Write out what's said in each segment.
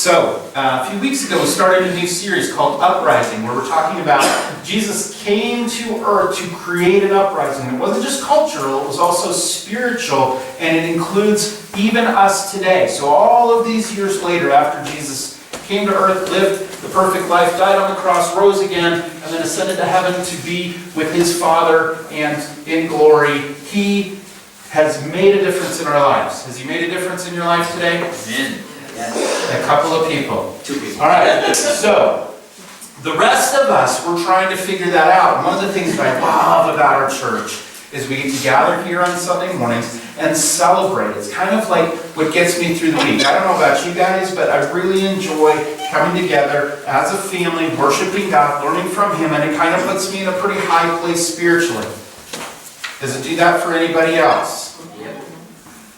So, a few weeks ago we started a new series called Uprising, where we're talking about Jesus came to earth to create an uprising. It wasn't just cultural, it was also spiritual, and it includes even us today. So all of these years later, after Jesus came to earth, lived the perfect life, died on the cross, rose again, and then ascended to heaven to be with his Father and in glory, he has made a difference in our lives. Has he made a difference in your life today? Amen. Yes. A couple of people. 2 people. All right. So, the rest of us, we're trying to figure that out. And one of the things that I love about our church is we get to gather here on Sunday mornings and celebrate. It's kind of like what gets me through the week. I don't know about you guys, but I really enjoy coming together as a family, worshiping God, learning from Him, and it kind of puts me in a pretty high place spiritually. Does it do that for anybody else?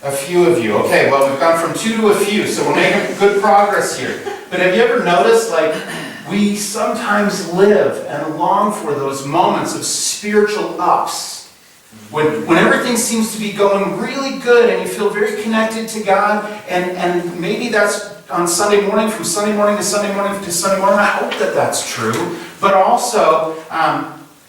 A few of you. Okay, well, we've gone from 2 to a few, so we're making good progress here. But have you ever noticed, we sometimes live and long for those moments of spiritual ups. When everything seems to be going really good and you feel very connected to God, and maybe that's on Sunday morning, from Sunday morning to Sunday morning to Sunday morning. I hope that that's true. But also,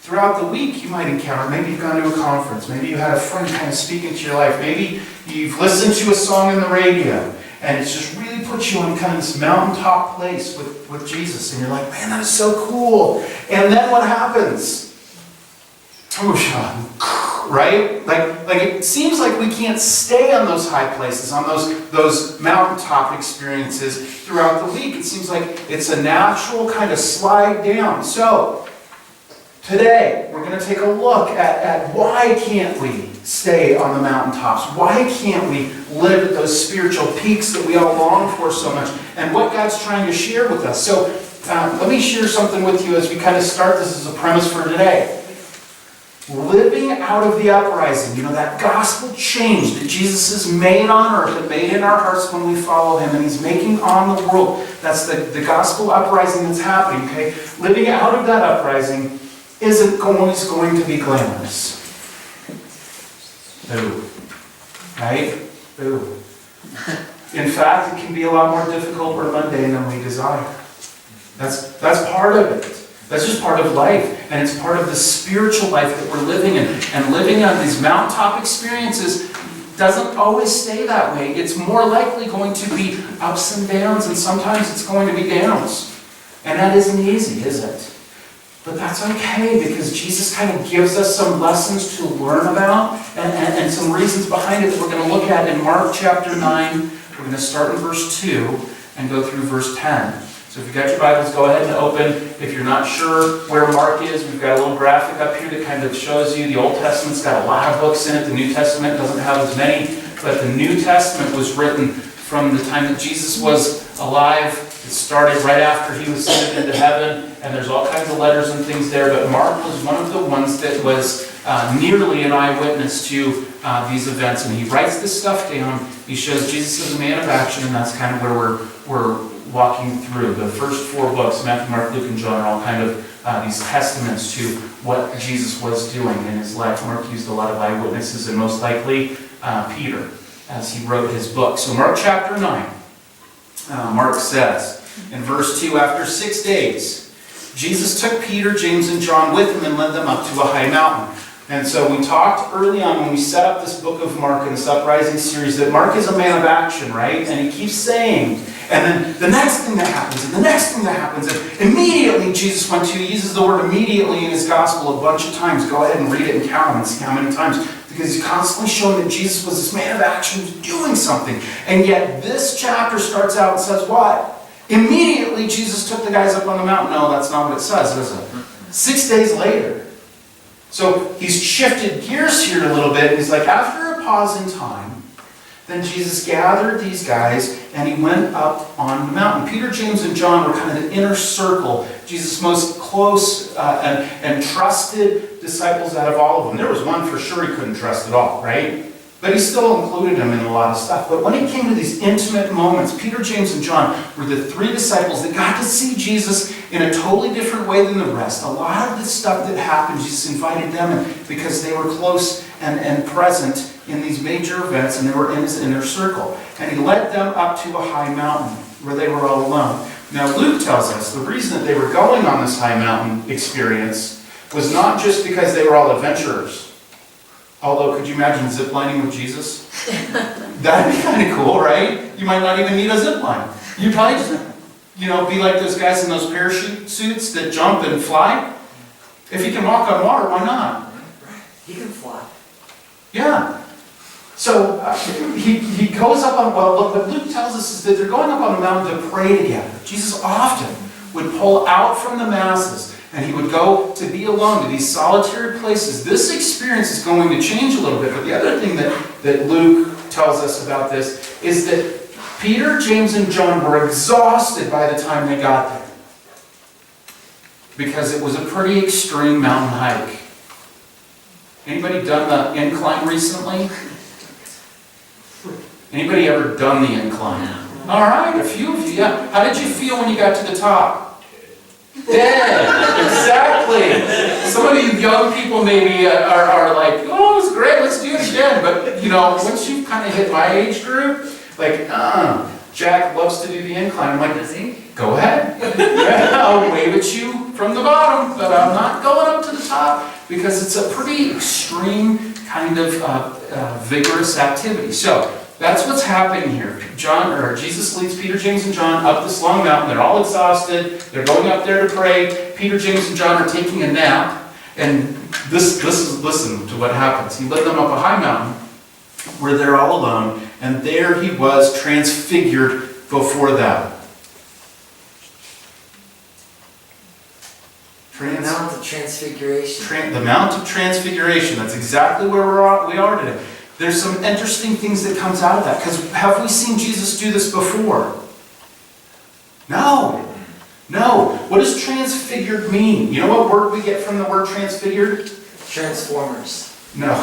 throughout the week, you might encounter, maybe you've gone to a conference, maybe you had a friend kind of speak into your life, maybe you've listened to a song in the radio, and it's just really put you on kind of this mountaintop place with Jesus, and you're like, man, that is so cool. And then what happens? Right? Like it seems like we can't stay on those high places, on those mountaintop experiences throughout the week. It seems like it's a natural kind of slide down. So, today, we're going to take a look at why can't we stay on the mountaintops? Why can't we live at those spiritual peaks that we all long for so much? And what God's trying to share with us. So, let me share something with you as we kind of start this as a premise for today. Living out of the uprising, that gospel change that Jesus has made on earth and made in our hearts when we follow Him, and He's making on the world. That's the gospel uprising that's happening, okay? Living out of that uprising isn't always going to be glamorous. Boo. Right? Boo. In fact, it can be a lot more difficult or mundane than we desire. That's part of it. That's just part of life. And it's part of the spiritual life that we're living in. And living on these mountaintop experiences doesn't always stay that way. It's more likely going to be ups and downs, and sometimes it's going to be downs. And that isn't easy, is it? But that's okay, because Jesus kind of gives us some lessons to learn about and some reasons behind it that we're going to look at in Mark chapter 9. We're going to start in verse 2 and go through verse 10. So if you've got your Bibles, go ahead and open. If you're not sure where Mark is, we've got a little graphic up here that kind of shows you the Old Testament's got a lot of books in it. The New Testament doesn't have as many, but the New Testament was written from the time that Jesus was alive. It started right after He was ascended into heaven, and there's all kinds of letters and things there, but Mark was one of the ones that was nearly an eyewitness to these events, and he writes this stuff down. He shows Jesus as a man of action, and that's kind of where we're walking through. The first 4 books, Matthew, Mark, Luke, and John, are all kind of these testaments to what Jesus was doing in His life. Mark used a lot of eyewitnesses, and most likely Peter, as he wrote his book. So Mark chapter 9, Mark says, in verse 2, after 6 days, Jesus took Peter, James, and John with Him and led them up to a high mountain. And so we talked early on when we set up this book of Mark in this Uprising series that Mark is a man of action, right? And he keeps saying, and then the next thing that happens, and the next thing that happens, and immediately Jesus went to, he uses the word immediately in his gospel a bunch of times. Go ahead and read it and count them and see how many times. Because he's constantly showing that Jesus was this man of action who's doing something. And yet this chapter starts out and says what? Immediately Jesus took the guys up on the mountain. No, that's not what it says, is it? 6 days later. So he's shifted gears here a little bit. He's like, after a pause in time, then Jesus gathered these guys and He went up on the mountain. Peter, James, and John were kind of the inner circle, Jesus' most close and trusted disciples out of all of them. There was one for sure He couldn't trust at all, right? But He still included them in a lot of stuff. But when it came to these intimate moments, Peter, James, and John were the 3 disciples that got to see Jesus in a totally different way than the rest. A lot of the stuff that happened, Jesus invited them in because they were close and present in these major events, and they were in his inner circle. And he led them up to a high mountain where they were all alone. Now Luke tells us the reason that they were going on this high mountain experience was not just because they were all adventurers. Although, could you imagine ziplining with Jesus? That'd be kind of cool, right? You might not even need a zip line. You'd probably just, be like those guys in those parachute suits that jump and fly. If he can walk on water, why not? He can fly. Yeah. So he goes up on, what Luke tells us is that they're going up on the mountain to pray together. Jesus often would pull out from the masses and he would go to be alone to these solitary places. This experience is going to change a little bit, but the other thing that Luke tells us about this is that Peter, James, and John were exhausted by the time they got there because it was a pretty extreme mountain hike. Anybody done the incline recently? Anybody ever done the incline? All right, a few of you, yeah. How did you feel when you got to the top? Dead, exactly. Some of you young people maybe are like, oh, it was great, let's do it again. But, once you've kind of hit my age group, like, Jack loves to do the incline. I'm like, Does he? go ahead. I'll wave at you from the bottom, but I'm not going up to the top because it's a pretty extreme kind of vigorous activity. So that's what's happening here. Jesus leads Peter, James, and John up this long mountain. They're all exhausted. They're going up there to pray. Peter, James, and John are taking a nap. And listen to what happens. He led them up a high mountain where they're all alone. And there he was transfigured before them. The Mount of Transfiguration. The Mount of Transfiguration. That's exactly where we are today. There's some interesting things that comes out of that. Because have we seen Jesus do this before? No. What does transfigured mean? You know what word we get from the word transfigured? Transformers. No.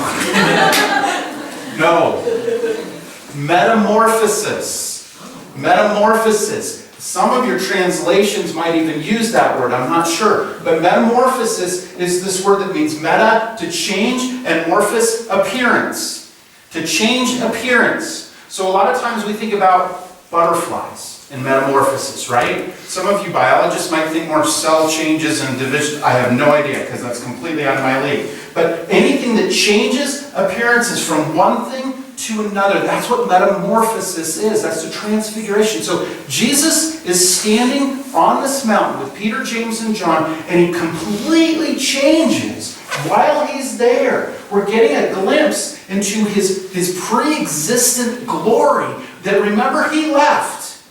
Metamorphosis. Metamorphosis. Some of your translations might even use that word, I'm not sure. But metamorphosis is this word that means meta, to change, and morphos, appearance. To change appearance. So a lot of times we think about butterflies and metamorphosis, right? Some of you biologists might think more cell changes and division. I have no idea because that's completely out of my league. But anything that changes appearances from one thing to another, that's what metamorphosis is. That's the transfiguration. So Jesus is standing on this mountain with Peter, James, and John, and he completely changes while he's there. We're getting a glimpse into his pre-existent glory that, remember, he left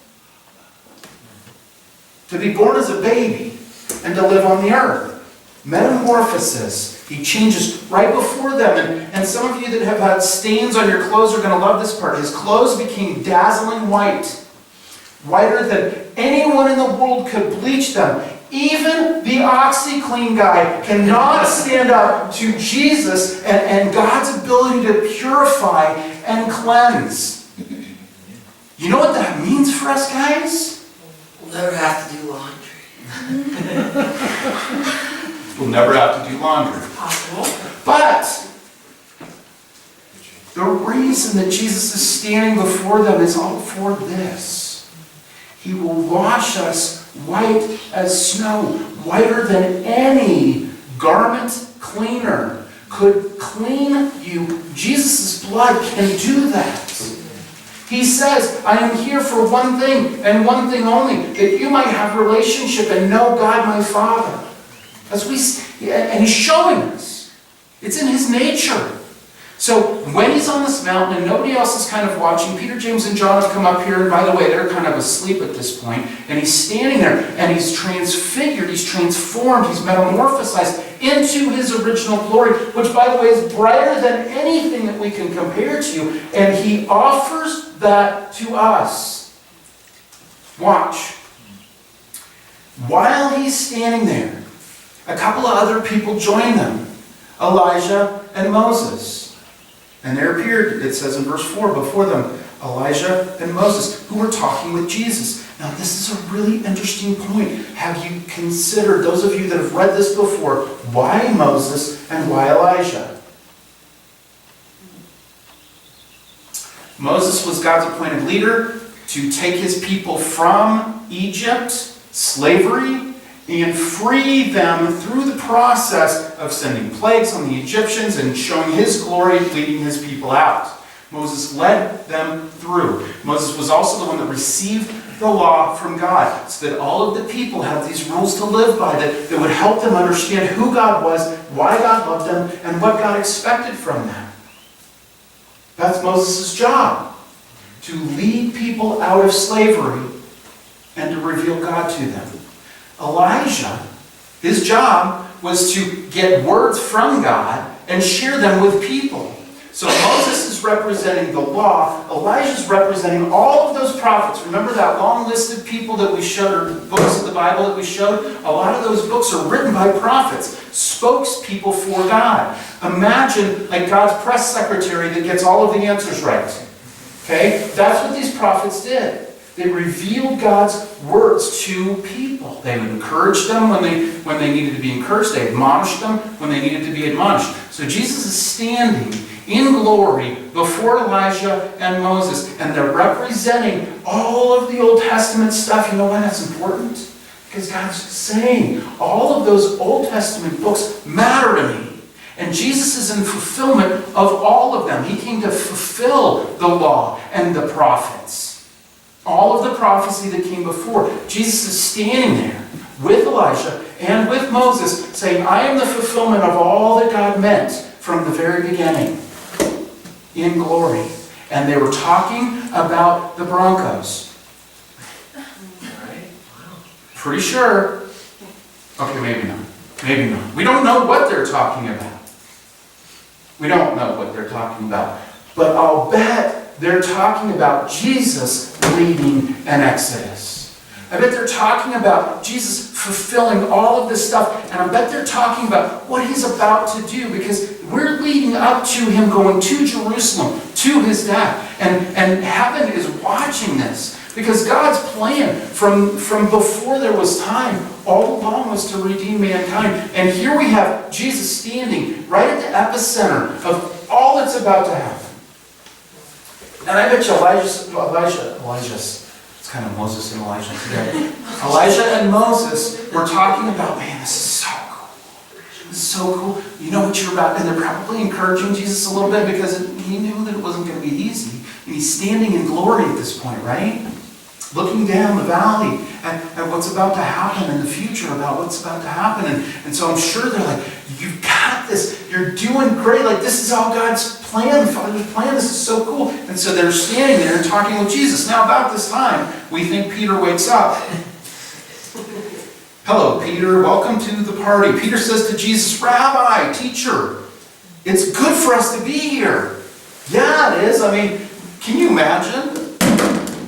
to be born as a baby and to live on the earth. Metamorphosis. He changes right before them. And some of you that have had stains on your clothes are going to love this part. His clothes became dazzling white. Whiter than anyone in the world could bleach them. Even the OxyClean guy cannot stand up to Jesus and God's ability to purify and cleanse. You know what that means for us, guys? We'll never have to do laundry. We'll never have to do laundry. But the reason that Jesus is standing before them is all for this. He will wash us white as snow, whiter than any garment cleaner could clean you. Jesus' blood can do that. He says, I am here for one thing and one thing only, that you might have relationship and know God my Father. And he's showing us. It's in his nature. So when he's on this mountain and nobody else is kind of watching, Peter, James, and John have come up here, and by the way, they're kind of asleep at this point, and he's standing there, and he's transfigured, he's transformed, he's metamorphosized into his original glory, which, by the way, is brighter than anything that we can compare to, and he offers that to us. Watch. While he's standing there, a couple of other people join them, Elijah and Moses. And there appeared, it says in verse 4, before them, Elijah and Moses, who were talking with Jesus. Now this is a really interesting point. Have you considered, those of you that have read this before, why Moses and why Elijah? Moses was God's appointed leader to take his people from Egypt, slavery, and free them through the process of sending plagues on the Egyptians and showing his glory, leading his people out. Moses led them through. Moses was also the one that received the law from God, so that all of the people had these rules to live by that would help them understand who God was, why God loved them, and what God expected from them. That's Moses' job, to lead people out of slavery and to reveal God to them. Elijah, his job was to get words from God and share them with people. So Moses is representing the law. Elijah is representing all of those prophets. Remember that long list of people that we showed, or books of the Bible that we showed? A lot of those books are written by prophets, spokespeople for God. Imagine like God's press secretary that gets all of the answers right. Okay? That's what these prophets did. They revealed God's words to people. They would encourage them when they needed to be encouraged. They admonished them when they needed to be admonished. So Jesus is standing in glory before Elijah and Moses, and they're representing all of the Old Testament stuff. You know why that's important? Because God's saying all of those Old Testament books matter to me. And Jesus is in fulfillment of all of them. He came to fulfill the law and the prophets. All of the prophecy that came before. Jesus is standing there with Elijah and with Moses saying, I am the fulfillment of all that God meant from the very beginning in glory. And they were talking about the Broncos. Pretty sure. Okay, maybe not. Maybe not. We don't know what they're talking about. We don't know what they're talking about. But I'll bet they're talking about Jesus leading an exodus. I bet they're talking about Jesus fulfilling all of this stuff. And I bet they're talking about what he's about to do, because we're leading up to him going to Jerusalem, to his death. And heaven is watching this. Because God's plan from before there was time all along was to redeem mankind. And here we have Jesus standing right at the epicenter of all that's about to happen. And I bet you Elijah's, it's kind of Moses and Elijah today. Elijah and Moses were talking about, man, this is so cool. This is so cool. You know what you're about. And they're probably encouraging Jesus a little bit because he knew that it wasn't going to be easy. And he's standing in glory at this point, right? Looking down the valley at what's about to happen in the future, about what's about to happen. And so I'm sure they're like, you've got this. You're doing great. Like, this is all God's plan. Father's plan. This is so cool. And so they're standing there and talking with Jesus. Now, about this time, we think Peter wakes up. Hello, Peter. Welcome to the party. Peter says to Jesus, Rabbi, teacher, it's good for us to be here. Yeah, it is. I mean, can you imagine?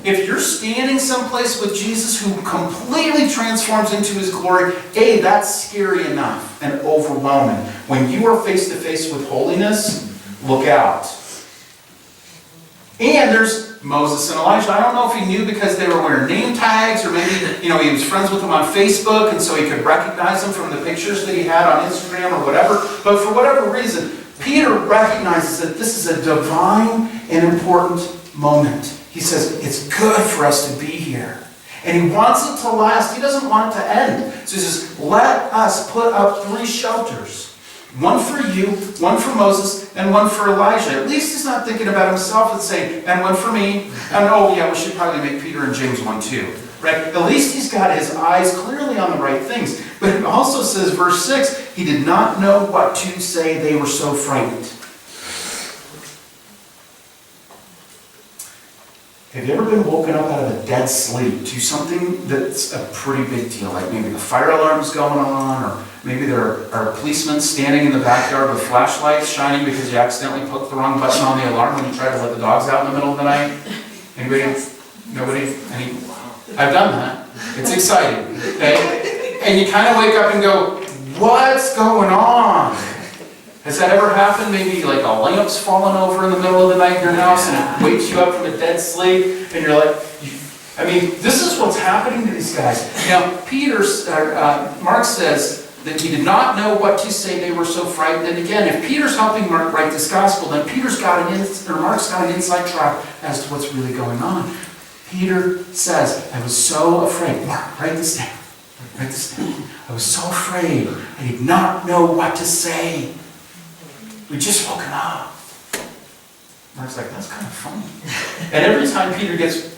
If you're standing someplace with Jesus who completely transforms into his glory, A, that's scary enough and overwhelming. When you are face to face with holiness, look out. And there's Moses and Elijah. I don't know if he knew because they were wearing name tags, or maybe he was friends with them on Facebook, and so he could recognize them from the pictures that he had on Instagram or whatever. But for whatever reason, Peter recognizes that this is a divine and important moment. He says, it's good for us to be here. And he wants it to last. He doesn't want it to end. So he says, let us put up 3 shelters. One for you, one for Moses, and one for Elijah. At least he's not thinking about himself and saying, and one for me. And oh yeah, we should probably make Peter and James one too. Right? At least he's got his eyes clearly on the right things. But it also says, verse 6, he did not know what to say. They were so frightened. Have you ever been woken up out of a dead sleep to something that's a pretty big deal? Like maybe the fire alarm's going on, or maybe there are policemen standing in the backyard with flashlights shining because you accidentally put the wrong button on the alarm when you try to let the dogs out in the middle of the night? Anybody? Nobody? I've done that. It's exciting. Okay? And you kind of wake up and go, what's going on? Has that ever happened? Maybe like a lamp's fallen over in the middle of the night in your house and it wakes you up from a dead sleep, and you're like, this is what's happening to these guys. Now, Mark says that he did not know what to say. They were so frightened. And again, if Peter's helping Mark write this gospel, then Mark's got an inside track as to what's really going on. Peter says, I was so afraid. Mark, write this down. Write this down. I was so afraid. I did not know what to say. We just woken up. Mark's like, that's kind of funny. And every time Peter gets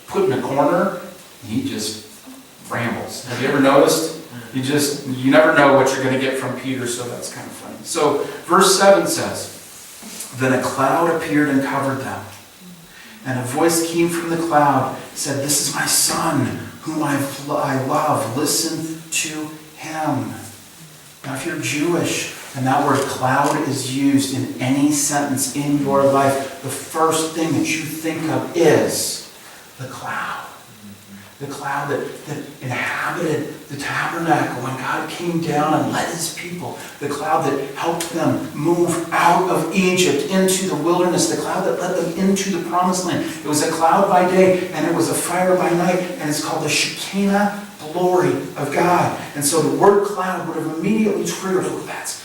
put in a corner, he just rambles. Have you ever noticed? You never know what you're going to get from Peter, so that's kind of funny. So verse 7 says, then a cloud appeared and covered them. And a voice came from the cloud, said, this is my son, whom I love. Listen to him. Now if you're Jewish, and that word cloud is used in any sentence in your life, the first thing that you think of is the cloud. The cloud that inhabited the tabernacle when God came down and led his people. The cloud that helped them move out of Egypt into the wilderness. The cloud that led them into the promised land. It was a cloud by day and it was a fire by night. And it's called the Shekinah glory of God. And so the word cloud would have immediately triggered, oh, that's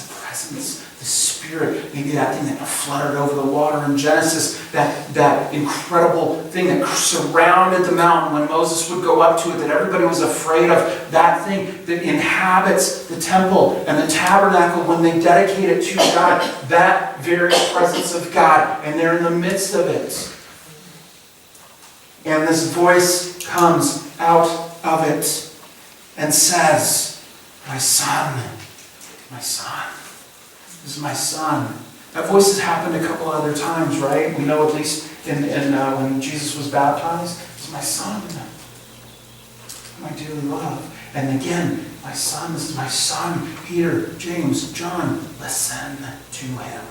the presence, the Spirit. Maybe that thing that fluttered over the water in Genesis, that incredible thing that surrounded the mountain when Moses would go up to it, that everybody was afraid of, that thing that inhabits the temple and the tabernacle when they dedicate it to God, that very presence of God, and they're in the midst of it. And this voice comes out of it and says, my son, this is my son. That voice has happened a couple other times, right? We know at least in when Jesus was baptized. This is my son, my dearly love. And again, my son, this is my son, Peter, James, John, listen to him.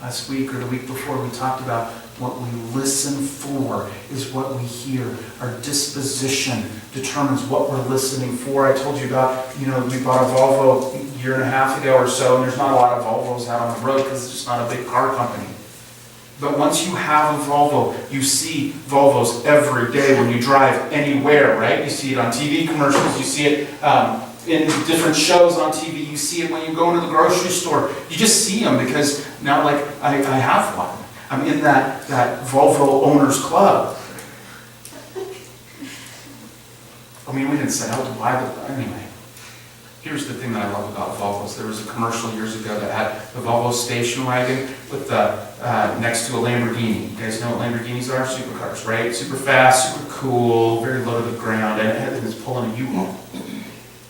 Last week or the week before we talked about what we listen for is what we hear. Our disposition determines what we're listening for. I told you about, we bought a Volvo a year and a half ago or so, and there's not a lot of Volvos out on the road because it's just not a big car company. But once you have a Volvo, you see Volvos every day when you drive anywhere, right? You see it on TV commercials, you see it in different shows on TV, you see it when you go into the grocery store. You just see them because now, I have one. I'm in that Volvo Owners Club. We didn't set out to buy them. Anyway, here's the thing that I love about Volvos. There was a commercial years ago that had the Volvo station wagon with next to a Lamborghini. You guys know what Lamborghinis are? Supercars, right? Super fast, super cool, very low to the ground, and it was pulling a U-Haul.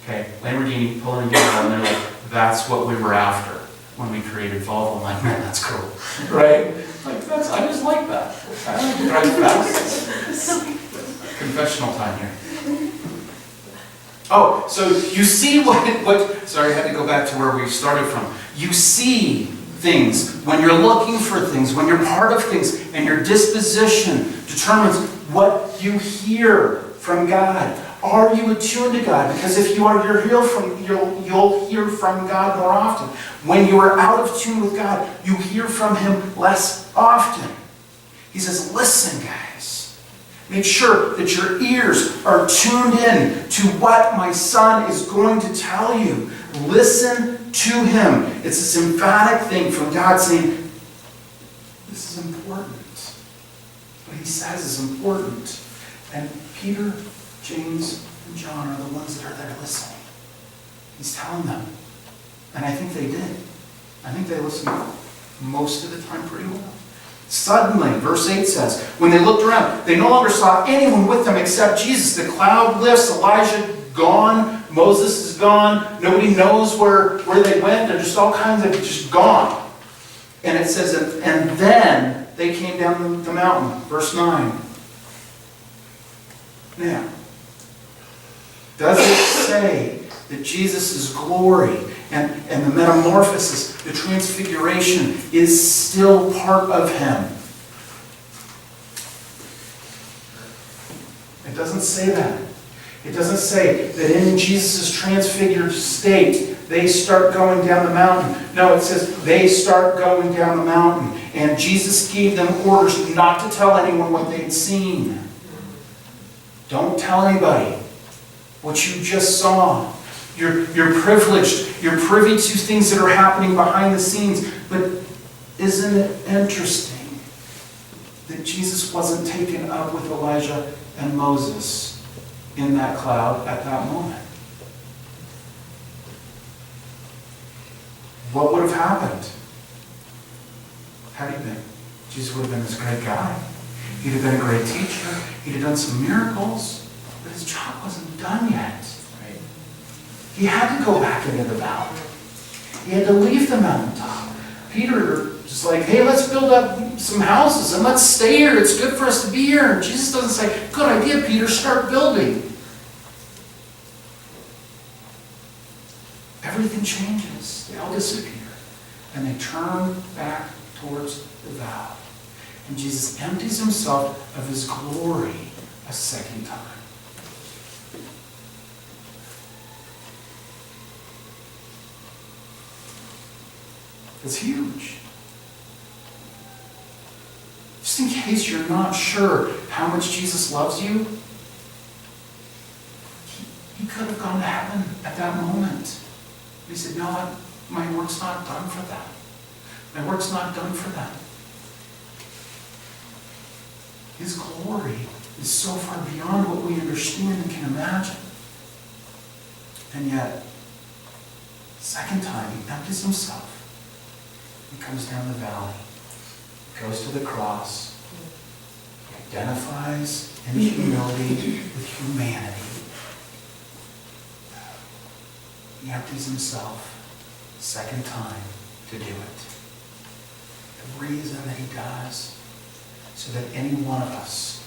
Okay, Lamborghini pulling a U-Haul, and they're like, that's what we were after when we created Volvo. I'm like, man, that's cool, right? I just like that. I like to drive fast. Confessional time here. Oh, so you see what, sorry, I had to go back to where we started from. You see things when you're looking for things, when you're part of things, and your disposition determines what you hear from God. Are you attuned to God? Because if you are, you'll hear from God more often. When you are out of tune with God, you hear from him less often. He says, listen, guys. Make sure that your ears are tuned in to what my son is going to tell you. Listen to him. It's a sympathetic thing from God saying, this is important. What he says is important. And Peter, James, and John are the ones that are there listening. He's telling them. And I think they did. I think they listened most of the time pretty well. Suddenly, verse 8 says, when they looked around, they no longer saw anyone with them except Jesus. The cloud lifts, Elijah gone, Moses is gone, nobody knows where they went. They're just all kinds of just gone. And it says, and then they came down the mountain. Verse 9. Now, does it say that Jesus' glory and the metamorphosis, the transfiguration, is still part of him? It doesn't say that. It doesn't say that in Jesus' transfigured state, they start going down the mountain. No, it says they start going down the mountain. And Jesus gave them orders not to tell anyone what they'd seen. Don't tell anybody what you just saw. You're privileged. You're privy to things that are happening behind the scenes. But isn't it interesting that Jesus wasn't taken up with Elijah and Moses in that cloud at that moment? What would have happened? How do you think? Jesus would have been this great guy. He'd have been a great teacher. He'd have done some miracles. But his job wasn't done yet. Right. He had to go back into the valley. He had to leave the mountaintop. Peter is like, hey, let's build up some houses and let's stay here. It's good for us to be here. And Jesus doesn't say, good idea, Peter, start building. Everything changes. They all disappear. And they turn back towards the valley. And Jesus empties himself of his glory a second time. It's huge. Just in case you're not sure how much Jesus loves you, he could have gone to heaven at that moment. He said, no, my work's not done for them. My work's not done for them. His glory is so far beyond what we understand and can imagine. And yet, second time, he empties himself. He comes down the valley, goes to the cross, he identifies in humility with humanity. He empties himself second time to do it. The reason that he does, so that any one of us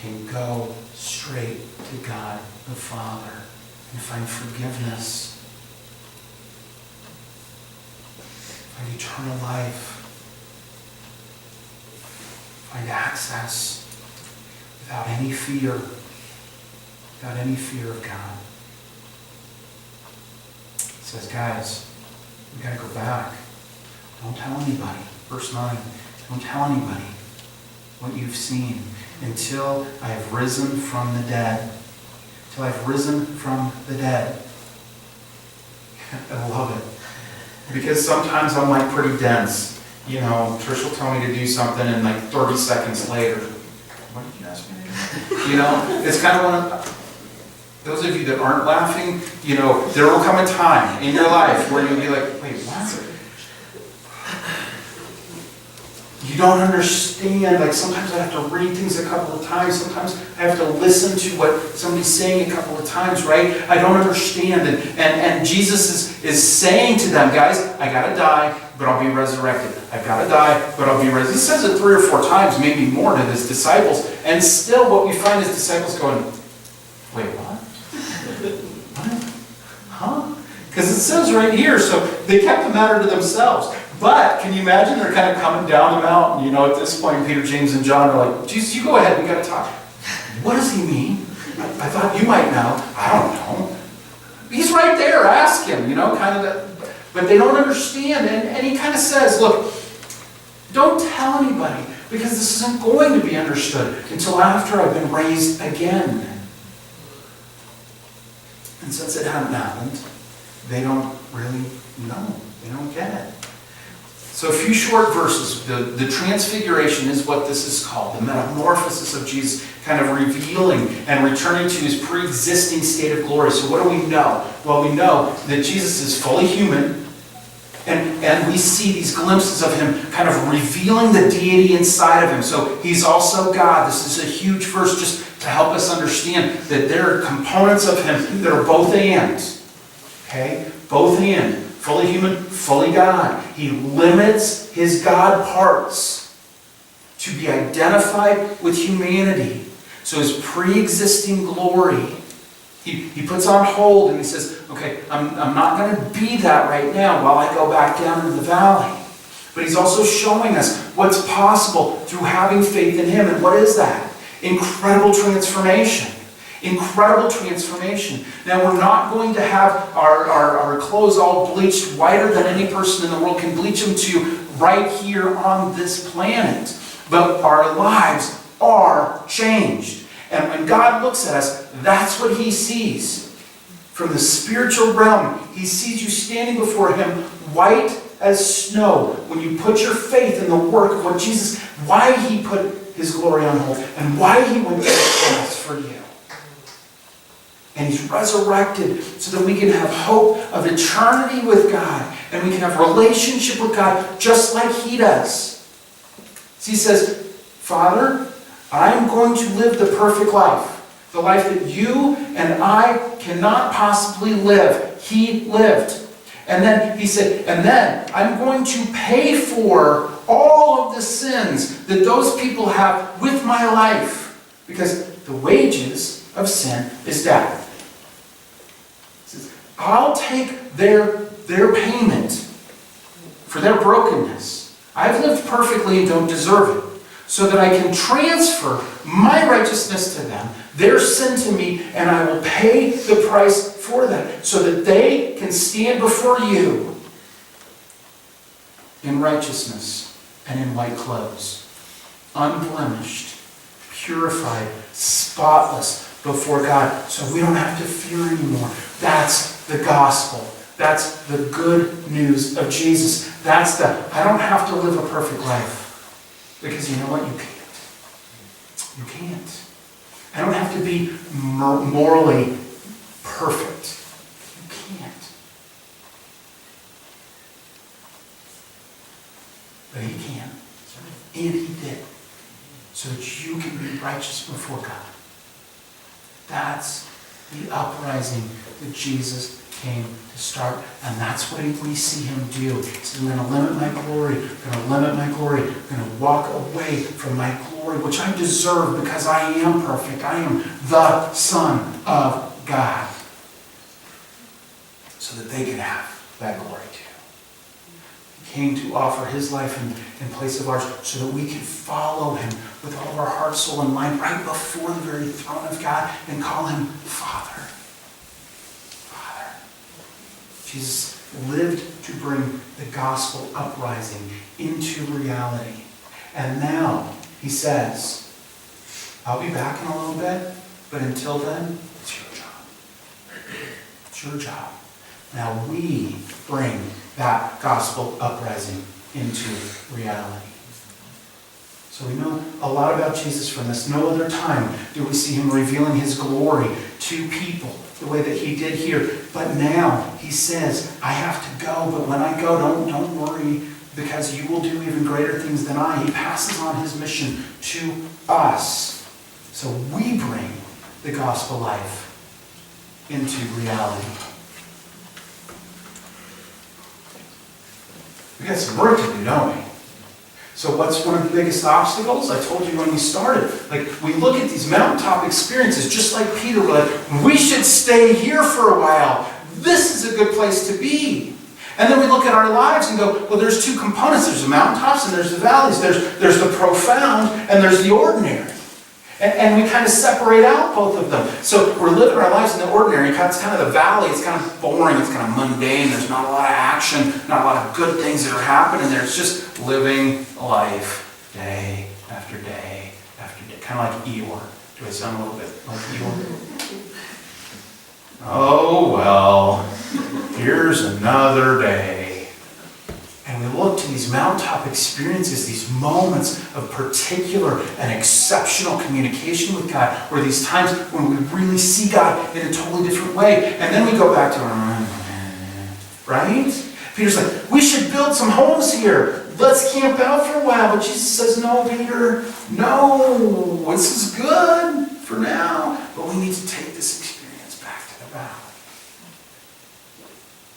can go straight to God the Father and find forgiveness, find eternal life, find access without any fear of God. He says, guys, we got to go back. Don't tell anybody. Verse 9, don't tell anybody what you've seen until I have risen from the dead. Until I've risen from the dead. I love it. Because sometimes I'm like pretty dense. You know, Trish will tell me to do something and like 30 seconds later, what did you ask me to do? You know, it's kind of one of... Those of you that aren't laughing, you know, there will come a time in your life where you'll be like, wait, what? You don't understand. Like sometimes I have to read things a couple of times. Sometimes I have to listen to what somebody's saying a couple of times, right? I don't understand. And Jesus is saying to them, guys, I got to die, but I'll be resurrected. I've got to die, but I'll be resurrected. He says it 3 or 4 times, maybe more, to his disciples. And still what we find is disciples going, wait, what? What? Huh? Because it says right here, so they kept the matter to themselves. But can you imagine they're kind of coming down the mountain, you know, at this point Peter, James, and John are like, Jesus, you go ahead, we got to talk. What does he mean? I thought you might know. I don't know. He's right there, ask him, you know, kind of that. But they don't understand. And he kind of says, look, don't tell anybody, because this isn't going to be understood until after I've been raised again. And since it hadn't happened, they don't really know. They don't get it. So a few short verses. The transfiguration is what this is called. The metamorphosis of Jesus, kind of revealing and returning to his pre-existing state of glory. So what do we know? Well, we know that Jesus is fully human. And we see these glimpses of him kind of revealing the deity inside of him. So he's also God. This is a huge verse just to help us understand that there are components of him that are both and. Okay? Both and. Fully human, fully God. He limits his God parts to be identified with humanity. So his pre-existing glory, he puts on hold and he says, okay, I'm not going to be that right now while I go back down into the valley. But he's also showing us what's possible through having faith in him. And what is that? Incredible transformation. Incredible transformation. Now, we're not going to have our clothes all bleached whiter than any person in the world can bleach them to right here on this planet. But our lives are changed. And when God looks at us, that's what he sees. From the spiritual realm, he sees you standing before him white as snow. When you put your faith in the work of what Jesus, why he put his glory on hold, and why he went to the cross for you. And he's resurrected so that we can have hope of eternity with God. And we can have relationship with God just like he does. So he says, Father, I'm going to live the perfect life. The life that you and I cannot possibly live. He lived. And then he said, and then I'm going to pay for all of the sins that those people have with my life. Because the wages of sin is death. He says, I'll take their payment for their brokenness. I've lived perfectly and don't deserve it. So that I can transfer my righteousness to them, their sin to me, and I will pay the price for that. So that they can stand before you in righteousness and in white clothes. Unblemished, purified, spotless before God. So we don't have to fear anymore. That's the gospel. That's the good news of Jesus. That's I don't have to live a perfect life. Because you know what? You can't. You can't. I don't have to be morally perfect. You can't. But he can. And he did. So that you can be righteous before God. That's the uprising that Jesus came to start. And that's what we see him do. He says, I'm going to limit my glory. I'm going to limit my glory. I'm going to walk away from my glory, which I deserve because I am perfect. I am the Son of God. So that they can have that glory too. He came to offer his life in place of ours so that we can follow him with all of our heart, soul, and mind right before the very throne of God and call him Father. Jesus lived to bring the gospel uprising into reality. And now, he says, I'll be back in a little bit, but until then, it's your job. It's your job. Now we bring that gospel uprising into reality. So we know a lot about Jesus from this. No other time do we see him revealing his glory to people the way that he did here. But now he says, I have to go, but when I go, don't worry, because you will do even greater things than I. He passes on his mission to us. So we bring the gospel life into reality. We got some work to do, don't we? So what's one of the biggest obstacles? I told you when we started. We look at these mountaintop experiences just like Peter. We're like, we should stay here for a while. This is a good place to be. And then we look at our lives and go, well, there's two components. There's the mountaintops and there's the valleys. There's the profound and there's the ordinary. And we kind of separate out both of them. So we're living our lives in the ordinary. It's kind of the valley. It's kind of boring. It's kind of mundane. There's not a lot of action, not a lot of good things that are happening there. It's just living life day after day after day. Kind of like Eeyore. Do I sound a little bit like Eeyore? Oh, well, here's another day. And we look to these mountaintop experiences, these moments of particular and exceptional communication with God, or these times when we really see God in a totally different way. And then we go back to our, right? Peter's like, we should build some homes here. Let's camp out for a while. But Jesus says, no, Peter, no, this is good for now. But we need to take this experience back to the valley.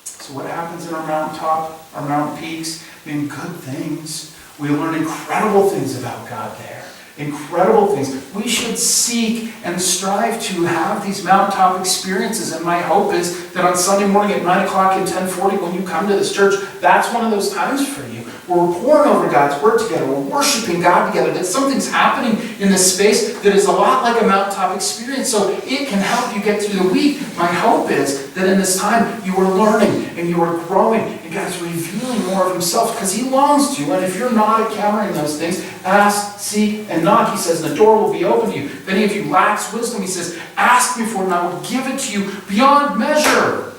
So what happens in our mountaintop, our mountain peaks? Good things. We learn incredible things about God there. Incredible things. We should seek and strive to have these mountaintop experiences. And my hope is that on Sunday morning at 9 o'clock and 10:40, when you come to this church, that's one of those times for you. where we're pouring over God's Word together, we're worshiping God together, that something's happening in this space that is a lot like a mountaintop experience, so it can help you get through the week. My hope is that in this time you are learning and you are growing and God's revealing more of Himself because He longs to. And if you're not encountering those things, ask, seek, and knock. He says, and the door will be open to you. If any of you lacks wisdom, He says, ask me for it and I will give it to you beyond measure.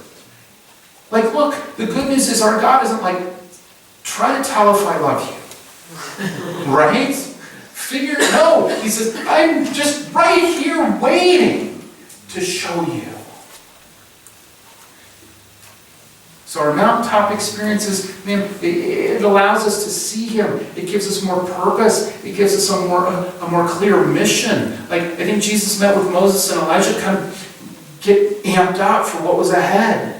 Like, look, the good news is our God isn't like, try to tell if I love you. Right? No. He says, I'm just right here waiting to show you. So our mountaintop experiences, man, it allows us to see Him. It gives us more purpose. It gives us a more clear mission. Like, I think Jesus met with Moses and Elijah to kind of get amped up for what was ahead.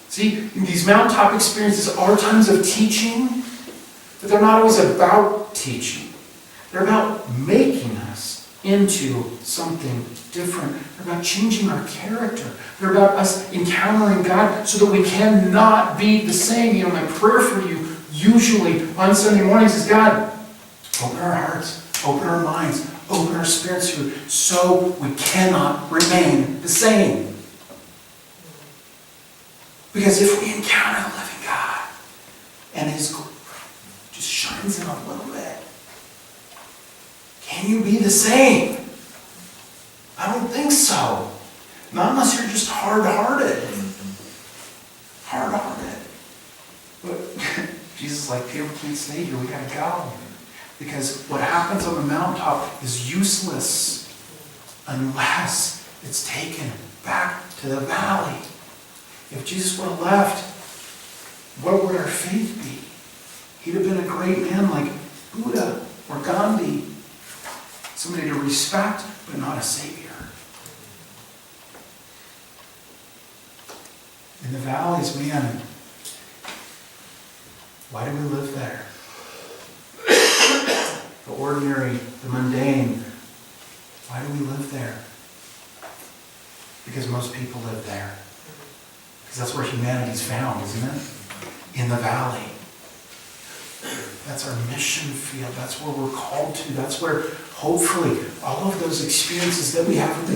See, these mountaintop experiences are times of teaching, but they're not always about teaching. They're about making us into something different. They're about changing our character. They're about us encountering God so that we cannot be the same. You know, my prayer for you usually on Sunday mornings is, God, open our hearts, open our minds, open our spirits to you so we cannot remain the same. Because if we encounter the living God and His glory just shines in a little bit, can you be the same? I don't think so. Not unless you're just hard-hearted. Hard-hearted. But Jesus is like, people can't stay here, we gotta go. Because what happens on the mountaintop is useless unless it's taken back to the valley. If Jesus would have left, what would our faith be? He'd have been a great man like Buddha or Gandhi. Somebody to respect, but not a savior. In the valleys, man, why do we live there? The ordinary, the mundane, why do we live there? Because most people live there. Because that's where humanity's found, isn't it? In the valley. That's our mission field. That's where we're called to. That's where, hopefully, all of those experiences that we have with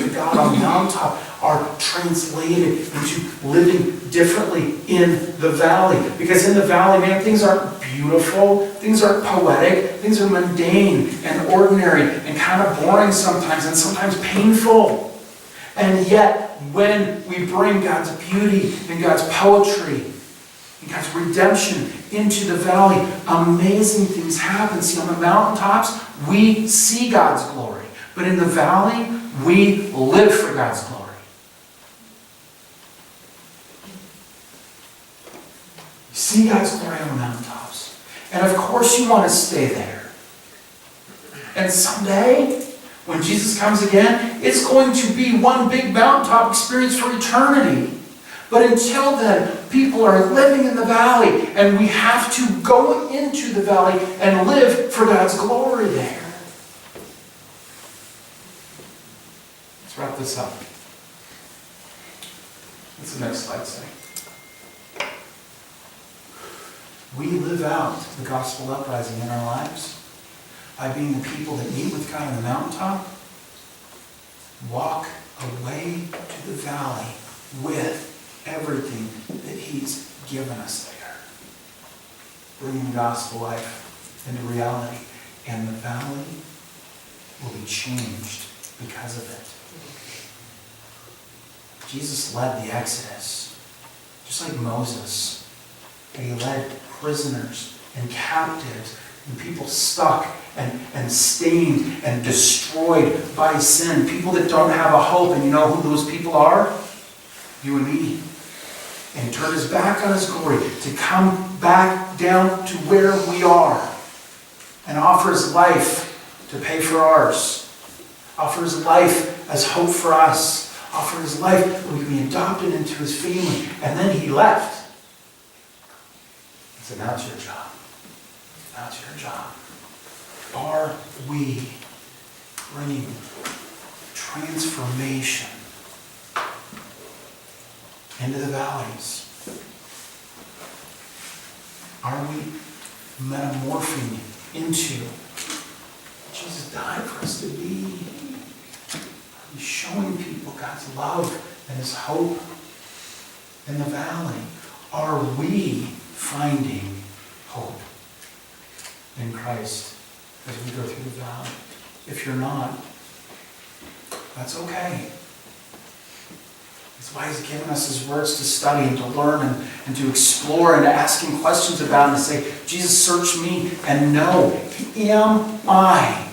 the God on the mountaintop are translated into living differently in the valley. Because in the valley, man, things aren't beautiful. Things aren't poetic. Things are mundane and ordinary and kind of boring sometimes and sometimes painful. And yet, when we bring God's beauty and God's poetry and God's redemption into the valley, amazing things happen. See, on the mountaintops, we see God's glory. But in the valley, we live for God's glory. You see God's glory on the mountaintops. And of course you want to stay there. And someday, when Jesus comes again, it's going to be one big mountaintop experience for eternity. But until then, people are living in the valley, and we have to go into the valley and live for God's glory there. Let's wrap this up. What's the next slide say? We live out the gospel uprising in our lives by being the people that meet with God on the mountaintop, walk away to the valley with everything that He's given us there. Bringing the gospel life into reality. And the valley will be changed because of it. Jesus led the Exodus, just like Moses. He led prisoners and captives and people stuck and stained and destroyed by sin. People that don't have a hope. And you know who those people are? You and me. And He turned His back on His glory to come back down to where we are and offer His life to pay for ours. Offer His life as hope for us. Offer His life that we can be adopted into His family. And then He left. He said, now it's your job. Now it's your job. Are we bringing transformation into the valleys? Are we metamorphing into what Jesus died for us to be. He's showing people God's love and His hope in the valley. Are we finding hope in Christ as we go through the valley? If you're not, that's okay. That's why He's given us His words to study and to learn and to explore and to ask Him questions about and to say, Jesus, search me and know, am I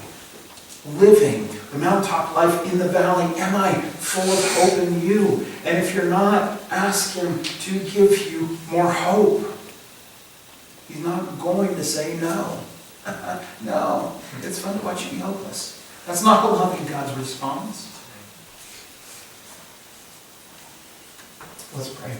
living the mountaintop life in the valley? Am I full of hope in you? And if you're not, ask Him to give you more hope. He's not going to say no. No. It's fun to watch you be hopeless. That's not a loving God's response. Let's pray.